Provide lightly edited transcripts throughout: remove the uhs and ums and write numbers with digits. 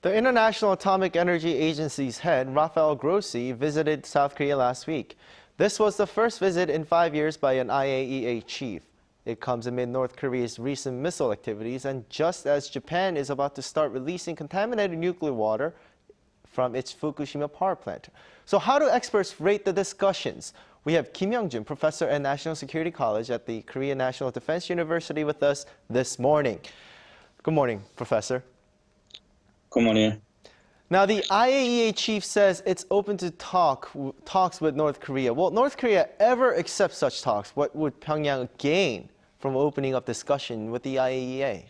The International Atomic Energy Agency's head, Rafael Grossi, visited South Korea last week. This was the first visit in 5 years by an IAEA chief. It comes amid North Korea's recent missile activities and just as Japan is about to start releasing contaminated nuclear water from its Fukushima power plant. So how do experts rate the discussions? We have Kim Young-jun, professor at National Security College at the Korea National Defense University with us this morning. Good morning, Professor. Good morning. Now, the IAEA chief says it's open to talks with North Korea. Will North Korea ever accept such talks? What would Pyongyang gain from opening up discussion with the IAEA?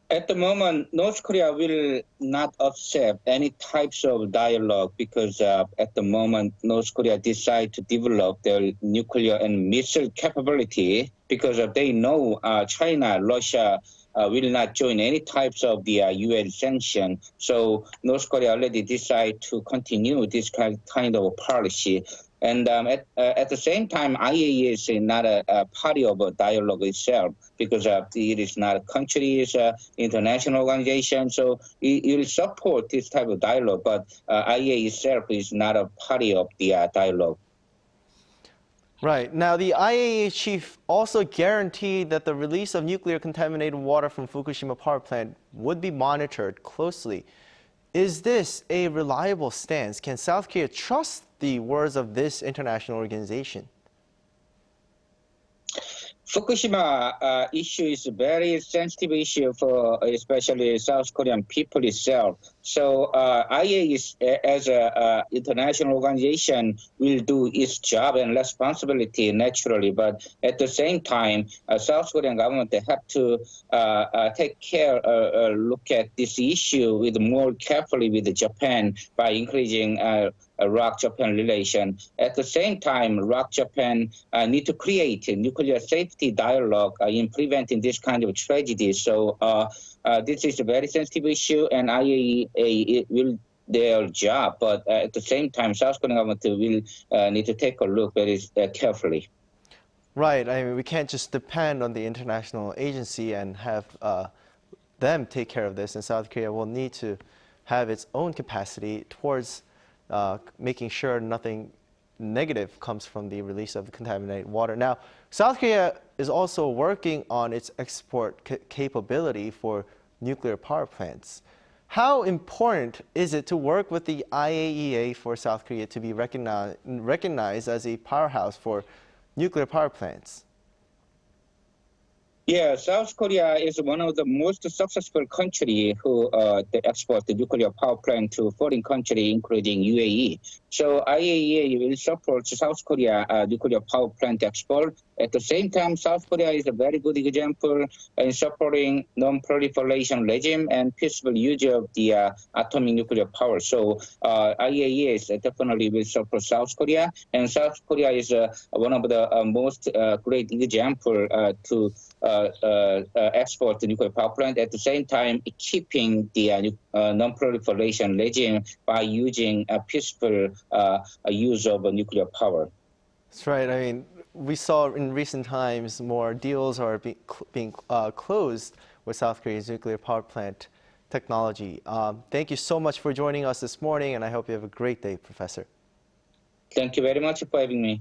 At the moment, North Korea will not accept any types of dialogue because at the moment, North Korea decide to develop their nuclear and missile capability because they know China, Russia, will not join any types of the UN sanction. So North Korea already decided to continue this kind of policy. And at the same time, IAEA is not a party of a dialogue itself because it is not a country, it's an international organization. So it will support this type of dialogue, but IAEA itself is not a party of the dialogue. Right. Now, the IAEA chief also guaranteed that the release of nuclear contaminated water from Fukushima power plant would be monitored closely. Is this a reliable stance? Can South Korea trust the words of this international organization? Fukushima issue is a very sensitive issue for especially South Korean people itself. So IAEA as an international organization will do its job and responsibility naturally, but at the same time, South Korean government they have to take care, look at this issue with more carefully with Japan by increasing ROK-Japan relation. At the same time, ROK-Japan need to create a nuclear safety dialogue in preventing this kind of tragedy. So this is a very sensitive issue, and IAEA will their job. But at the same time, South Korean government will need to take a look very carefully. Right. I mean, we can't just depend on the international agency and have them take care of this. And South Korea will need to have its own capacity towards making sure nothing negative comes from the release of contaminated water. Now, South Korea is also working on its export capability for nuclear power plants. How important is it to work with the IAEA for South Korea to be recognized as a powerhouse for nuclear power plants? Yeah, South Korea is one of the most successful countries who export the nuclear power plant to foreign countries, including UAE. So IAEA will support South Korea nuclear power plant export. At the same time, South Korea is a very good example in supporting non-proliferation regime and peaceful use of the atomic nuclear power. So IAEA is definitely will support South Korea, and South Korea is one of the most great example to export the nuclear power plant. At the same time, keeping the non-proliferation regime by using a peaceful use of nuclear power. That's right. I mean, we saw in recent times more deals are being closed with South Korea's nuclear power plant technology. Thank you so much for joining us this morning, and I hope you have a great day, Professor. Thank you very much for having me.